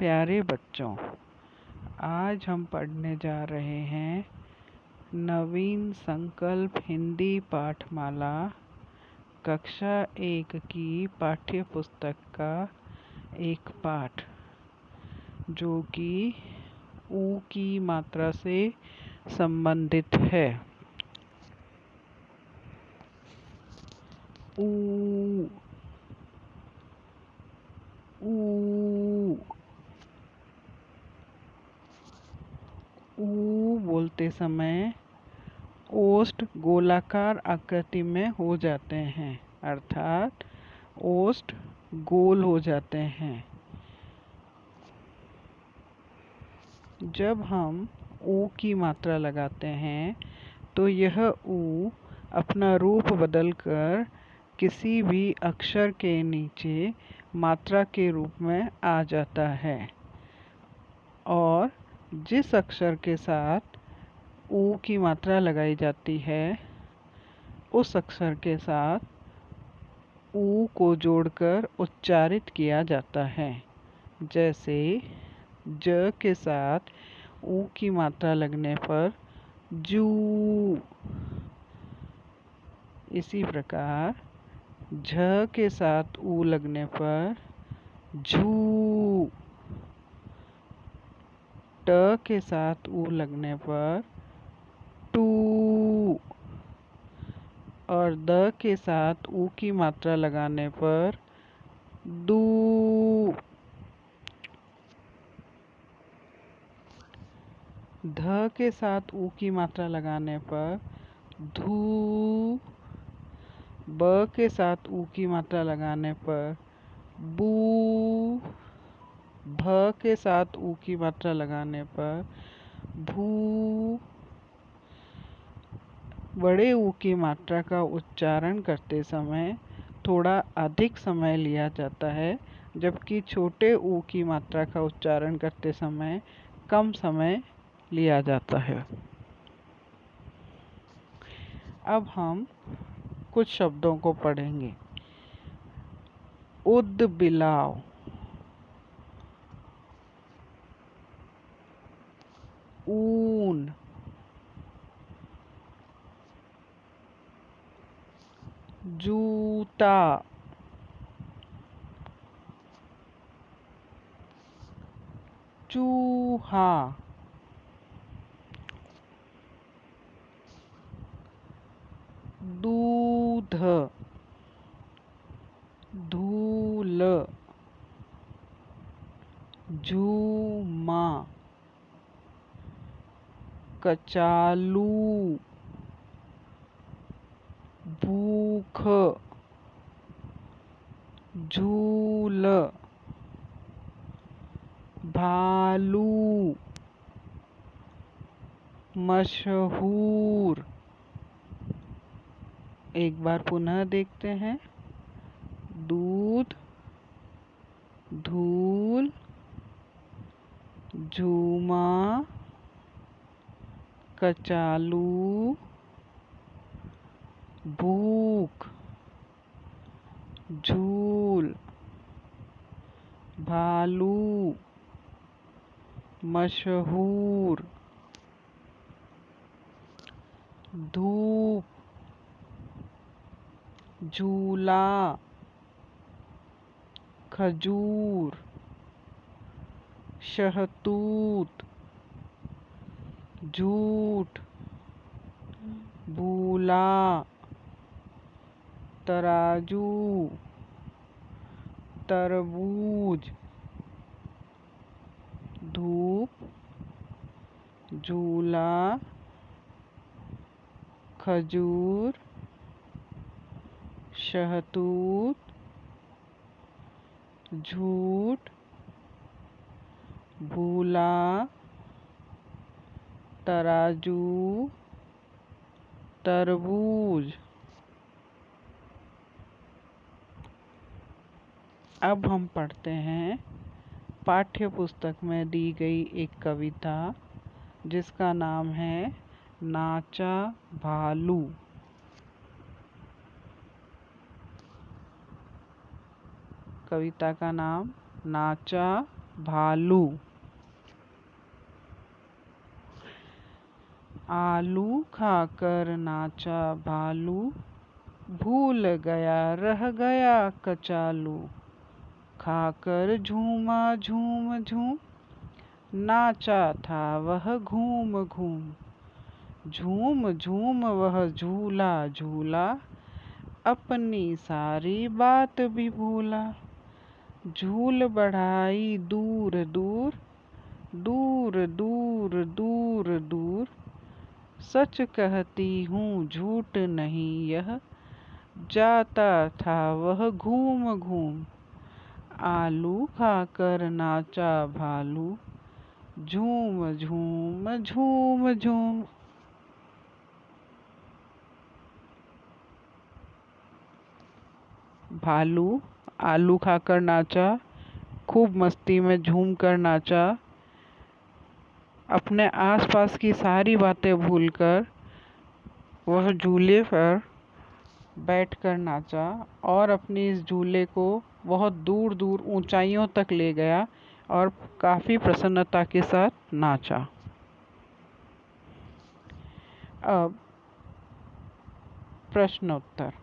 प्यारे बच्चों, आज हम पढ़ने जा रहे हैं नवीन संकल्प हिंदी पाठमाला कक्षा 1 की पाठ्य पुस्तक का एक पाठ जो कि ऊ की मात्रा से संबंधित है। ऊ ऊ ऊ बोलते समय ओष्ठ गोलाकार आकृति में हो जाते हैं, अर्थात ओष्ठ गोल हो जाते हैं। जब हम ऊ की मात्रा लगाते हैं तो यह ऊ अपना रूप बदलकर किसी भी अक्षर के नीचे मात्रा के रूप में आ जाता है और जिस अक्षर के साथ ऊ की मात्रा लगाई जाती है उस अक्षर के साथ ऊ को जोड़कर उच्चारित किया जाता है। जैसे ज के साथ ऊ की मात्रा लगने पर जू, इसी प्रकार झ के साथ ऊ लगने पर झू, ट के साथ ऊ लगने पर टू और द के साथ ऊ की मात्रा लगाने पर दू। ध के साथ ऊ की मात्रा लगाने पर धू, ब के साथ ऊ की मात्रा लगाने पर बू, भ के साथ ऊ की मात्रा लगाने पर भू। बड़े ऊ की मात्रा का उच्चारण करते समय थोड़ा अधिक समय लिया जाता है, जबकि छोटे ऊ की मात्रा का उच्चारण करते समय कम समय लिया जाता है। अब हम कुछ शब्दों को पढ़ेंगे। उदबिलाव, ऊन, जूता, चूहा, दूध, धूल, झूमा, कचालू, भूख, झूल, भालू, मशहूर। एक बार पुनः देखते हैं। दूध, धूल, झूमा, कचालू, भूख, झूल, भालू, मशहूर, धूप, झूला, खजूर, शहतूत, झूठ, भूला, तराजू, तरबूज। धूप, झूला, खजूर, शहतूत, झूठ, भूला, तराजू, तरबूज। अब हम पढ़ते हैं पाठ्य पुस्तक में दी गई एक कविता जिसका नाम है नाचा भालू। कविता का नाम नाचा भालू। आलू खाकर नाचा भालू, भूल गया रह गया कचालू। खाकर झूमा झूम झूम, नाचा था वह घूम घूम। झूम झूम वह झूला झूला, अपनी सारी बात भी भूला। झूल बढ़ाई दूर दूर, दूर दूर दूर दूर। सच कहती हूँ झूठ नहीं यह, जाता था वह घूम घूम। आलू खाकर नाचा भालू, झूम झूम झूम झूम। भालू आलू खाकर नाचा, खूब मस्ती में झूम कर नाचा। अपने आसपास की सारी बातें भूलकर वह झूले पर बैठकर नाचा और अपनी इस झूले को बहुत दूर दूर ऊंचाइयों तक ले गया और काफ़ी प्रसन्नता के साथ नाचा। अब प्रश्न उत्तर।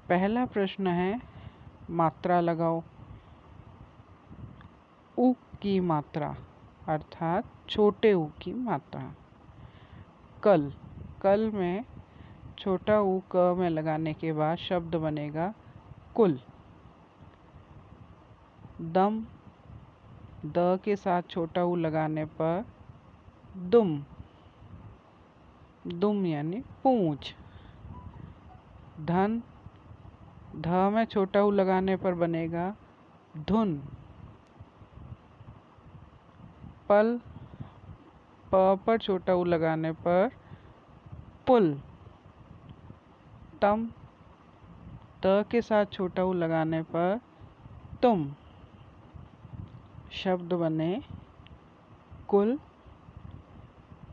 पहला प्रश्न है, मात्रा लगाओ। उ की मात्रा अर्थात छोटे ऊ की मात्रा। कल, कल में छोटा ऊ क में लगाने के बाद शब्द बनेगा कुल। दम, द के साथ छोटा ऊ लगाने पर दुम, दुम यानी पूंछ। धन, ध में छोटा ऊ लगाने पर बनेगा धुन। पल, प पर छोटा ऊ लगाने पर पुल। तम, त के साथ छोटा ऊ लगाने पर तुम। शब्द बने कुल,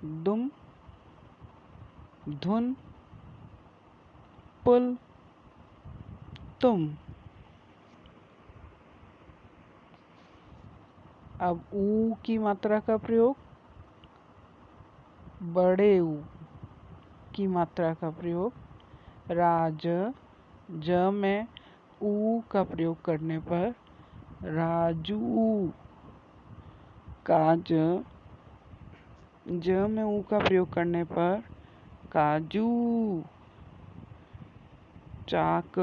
दुम, धुन, पुल, तुम। अब ऊ की मात्रा का प्रयोग। बड़े ऊ की मात्रा का प्रयोग। राज, ज में ऊ का प्रयोग करने पर राजू। काज, ज में ऊ का प्रयोग करने पर काजू। चाक,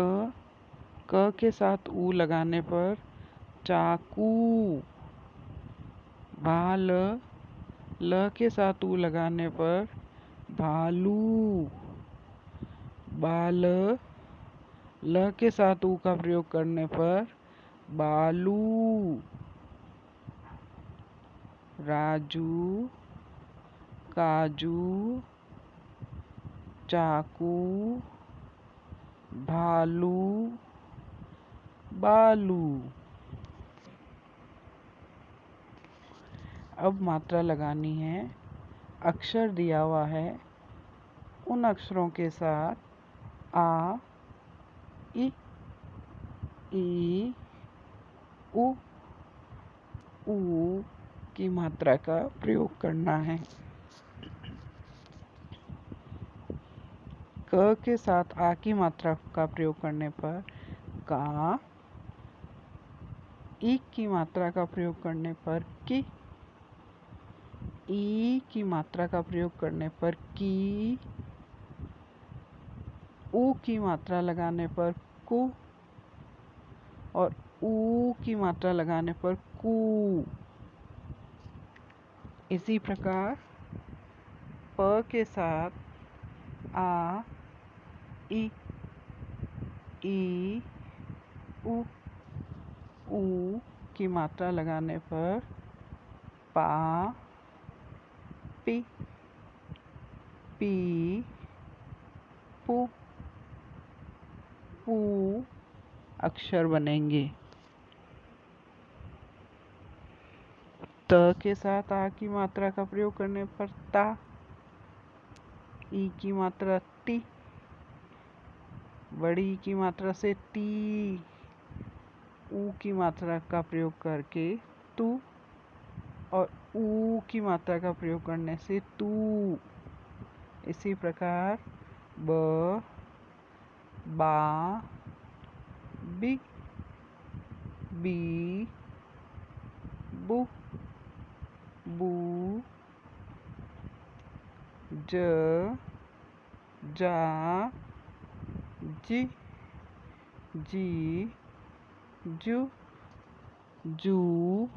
क के साथ ऊ लगाने पर चाकू। भाल, ल के साथ ऊ लगाने पर भालू। बाल, ल के साथ ऊ का प्रयोग करने पर बालू। राजू, काजू, चाकू, भालू, बालू। अब मात्रा लगानी है। अक्षर दिया हुआ है, उन अक्षरों के साथ आ, इ, ई, उ, ऊ की मात्रा का प्रयोग करना है। क के साथ आ की मात्रा का प्रयोग करने पर का, ई की मात्रा का प्रयोग करने पर की, ई की मात्रा का प्रयोग करने पर की, ऊ की मात्रा लगाने पर कु और ऊ की मात्रा लगाने पर कू। इसी प्रकार प के साथ आ, इ, ई, उ, ऊ की मात्रा लगाने पर पा, पी, पी, पू, पू अक्षर बनेंगे। त के साथ आ की मात्रा का प्रयोग करने पर ता, ई की मात्रा ती, बड़ी की मात्रा से ती, ऊ की मात्रा का प्रयोग करके तू, और ऊ की मात्रा का प्रयोग करने से तू। इसी प्रकार ब, बा, बी, बी, बु, बू, ज, जा, जी, जी, जू, जू।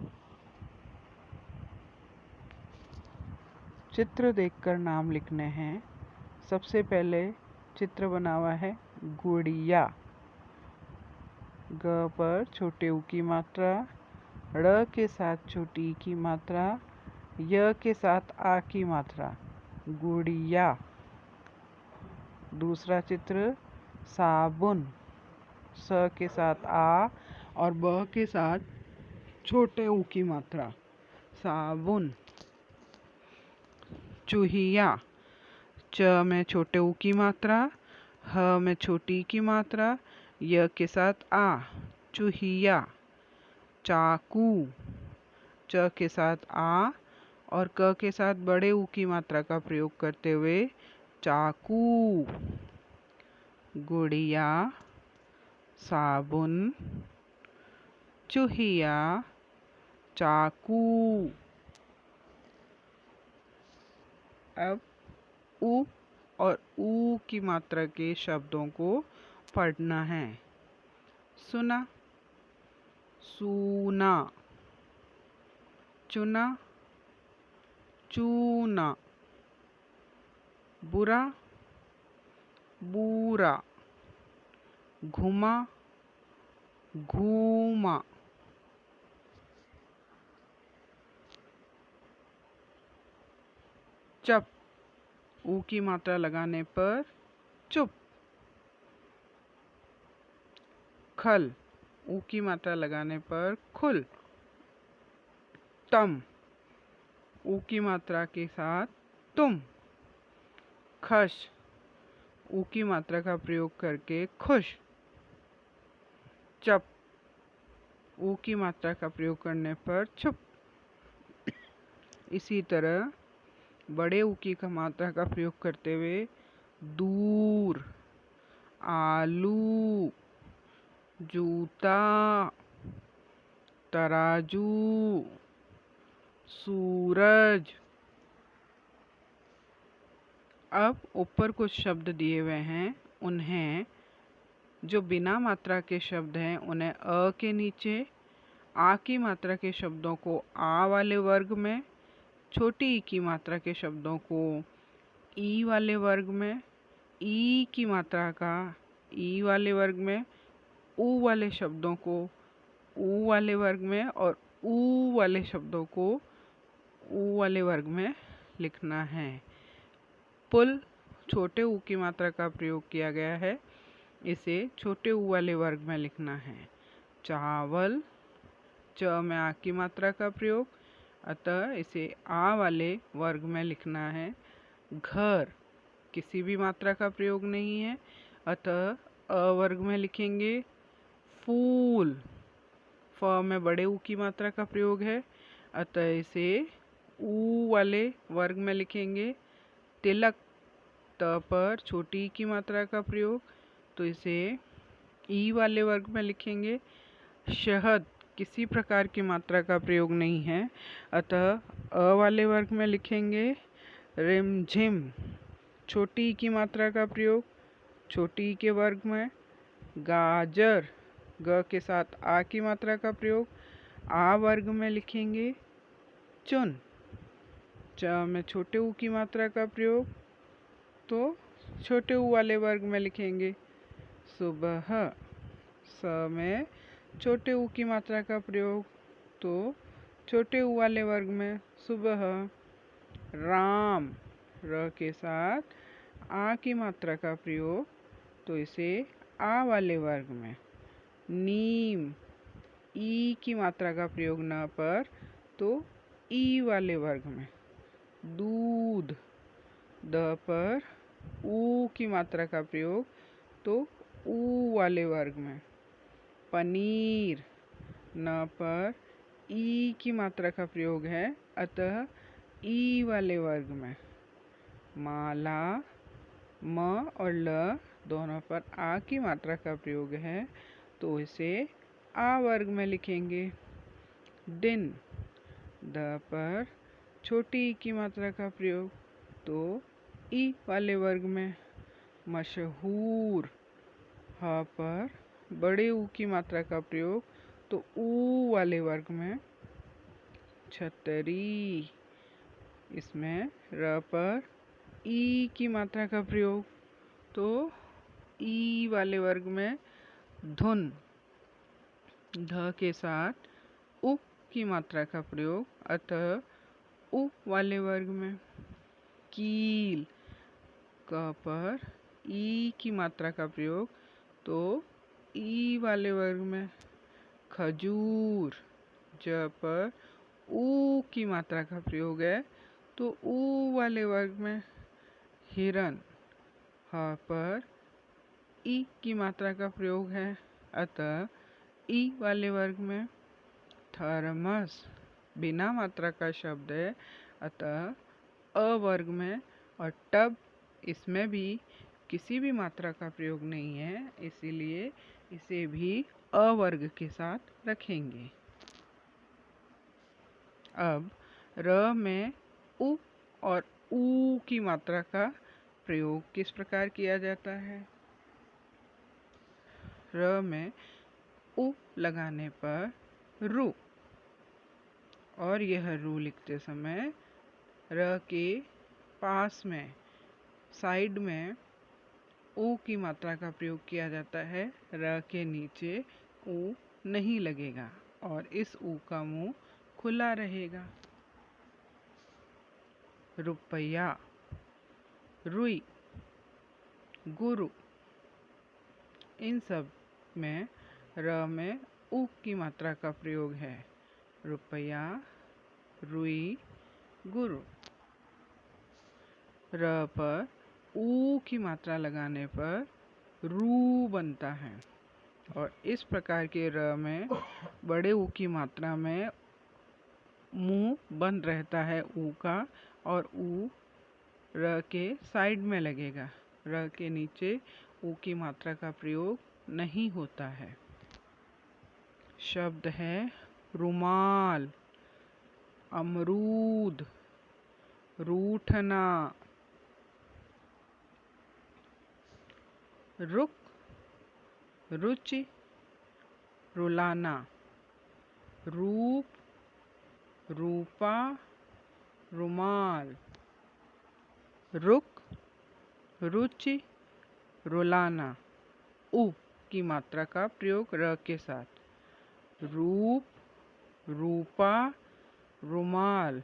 चित्र देखकर नाम लिखने हैं। सबसे पहले चित्र बना हुआ है गुड़िया। ग पर छोटे ऊ की मात्रा, ड़ के साथ छोटी ई की मात्रा, य के साथ आ की मात्रा, गुड़िया। दूसरा चित्र साबुन। स के साथ आ और ब के साथ छोटे ऊ की मात्रा, साबुन। चूहिया। च में छोटे ऊ की मात्रा, ह में छोटी की मात्रा, य के साथ आ, चूहिया। चाकू। च के साथ आ और क के साथ बड़े ऊ की मात्रा का प्रयोग करते हुए चाकू। गुड़िया, साबुन, चूहिया, चाकू। अब ऊ और ऊ की मात्रा के शब्दों को पढ़ना है। सुना, सूना, चुना, चूना, बुरा, बूरा, घुमा, घूमा। चप। ऊ की मात्रा लगाने पर चुप। खल। ऊ की मात्रा लगाने पर खुल। तम। ऊ की मात्रा के साथ तुम। खश। ऊ की मात्रा का प्रयोग करके खुश। चप। ऊ की मात्रा का प्रयोग करने पर चुप। इसी तरह बड़े ऊ की मात्रा का प्रयोग करते हुए दूर, आलू, जूता, तराजू, सूरज। अब ऊपर कुछ शब्द दिए हुए हैं, उन्हें जो बिना मात्रा के शब्द हैं उन्हें अ के नीचे, आ की मात्रा के शब्दों को आ वाले वर्ग में, छोटी ई की मात्रा के शब्दों को ई वाले वर्ग में, ई की मात्रा का ई वाले वर्ग में, ऊ वाले शब्दों को ऊ वाले वर्ग में और ऊ वाले शब्दों को ऊ वाले वर्ग में लिखना है। पुल छोटे ऊ की मात्रा का प्रयोग किया गया है, इसे छोटे ऊ वाले वर्ग में लिखना है। चावल च में आ की मात्रा का प्रयोग, अतः इसे आ वाले वर्ग में लिखना है। घर किसी भी मात्रा का प्रयोग नहीं है, अतः अ वर्ग में लिखेंगे। फूल फ में बड़े ऊ की मात्रा का प्रयोग है, अतः इसे ऊ वाले वर्ग में लिखेंगे। तिलक त पर छोटी ई की मात्रा का प्रयोग, तो इसे ई वाले वर्ग में लिखेंगे। शहद किसी प्रकार की मात्रा का प्रयोग नहीं है, अतः अ वाले वर्ग में लिखेंगे। रिमझिम छोटी ई की मात्रा का प्रयोग, छोटी ई के वर्ग में। गाजर ग के साथ आ की मात्रा का प्रयोग, आ वर्ग में लिखेंगे। चुन च में छोटे ऊ की मात्रा का प्रयोग, तो छोटे ऊ वाले वर्ग में लिखेंगे। सुबह स में छोटे ऊ की मात्रा का प्रयोग, तो छोटे ऊ वाले वर्ग में सुबह। राम र के साथ आ की मात्रा का प्रयोग, तो इसे आ वाले वर्ग में। नीम ई की मात्रा का प्रयोग न पर, तो ई वाले वर्ग में। दूध द पर ऊ की मात्रा का प्रयोग, तो ऊ वाले वर्ग में। पनीर न पर ई की मात्रा का प्रयोग है, अतः ई वाले वर्ग में। माला, म और ल दोनों पर आ की मात्रा का प्रयोग है, तो इसे आ वर्ग में लिखेंगे। दिन, द पर छोटी ई की मात्रा का प्रयोग, तो ई वाले वर्ग में। मशहूर, ह पर बड़े ऊ की मात्रा का प्रयोग, तो ऊ वाले वर्ग में। छतरी, इसमें र पर ई की मात्रा का प्रयोग, तो ई वाले वर्ग में। धुन, ध के साथ उ की मात्रा का प्रयोग, अतः उ वाले वर्ग में। कील, क पर ई की मात्रा का प्रयोग, तो ई वाले वर्ग में। खजूर, ज पर ऊ की मात्रा का प्रयोग है, तो ऊ वाले वर्ग में। हिरन, ह पर ई की मात्रा का प्रयोग है, अतः ई वाले वर्ग में। थर्मस, बिना मात्रा का शब्द है, अतः अ वर्ग में। और टब, इसमें भी किसी भी मात्रा का प्रयोग नहीं है, इसीलिए इसे भी अ वर्ग के साथ रखेंगे। अब र में उ और ऊ की मात्रा का प्रयोग किस प्रकार किया जाता है? र में उ लगाने पर रु, और यह रु लिखते समय र के पास में साइड में ऊ की मात्रा का प्रयोग किया जाता है। र के नीचे ऊ नहीं लगेगा और इस ऊ का मुंह खुला रहेगा। रुपया, रुई, गुरु, इन सब में र में उ की मात्रा का प्रयोग है। रुपया, रुई, गुरु। र पर ऊ की मात्रा लगाने पर रू बनता है, और इस प्रकार के र में बड़े ऊ की मात्रा में मुंह बंद रहता है ऊ का, और ऊ र के साइड में लगेगा। र के नीचे ऊ की मात्रा का प्रयोग नहीं होता है। शब्द है रुमाल, अमरूद, रूठना। रुक, रुचि, रुलाना। रूप, रूपा, रुमाल। रुक, रुचि, रुलाना। उ की मात्रा का प्रयोग र के साथ। रूप, रूपा, रुमाल।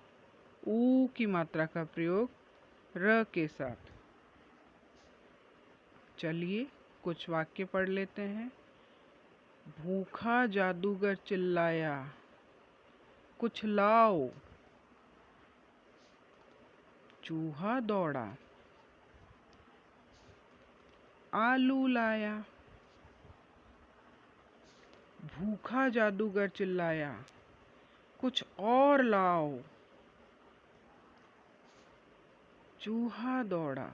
ऊ की मात्रा का प्रयोग र के साथ। चलिए कुछ वाक्य पढ़ लेते हैं। भूखा जादूगर चिल्लाया, कुछ लाओ। चूहा दौड़ा, आलू लाया। भूखा जादूगर चिल्लाया, कुछ और लाओ। चूहा दौड़ा,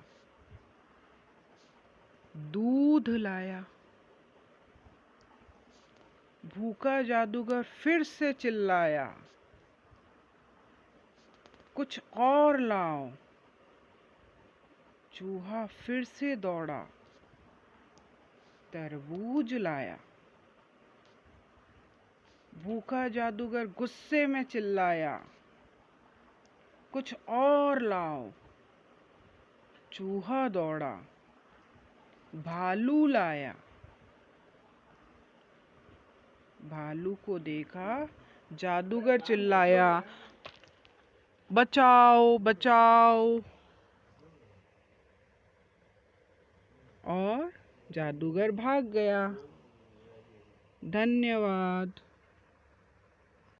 दूध लाया। भूखा जादूगर फिर से चिल्लाया, कुछ और लाओ। चूहा फिर से दौड़ा, तरबूज लाया। भूखा जादूगर गुस्से में चिल्लाया, कुछ और लाओ। चूहा दौड़ा, भालू लाया। भालू को देखा, जादूगर चिल्लाया, बचाओ बचाओ। और जादूगर भाग गया। धन्यवाद।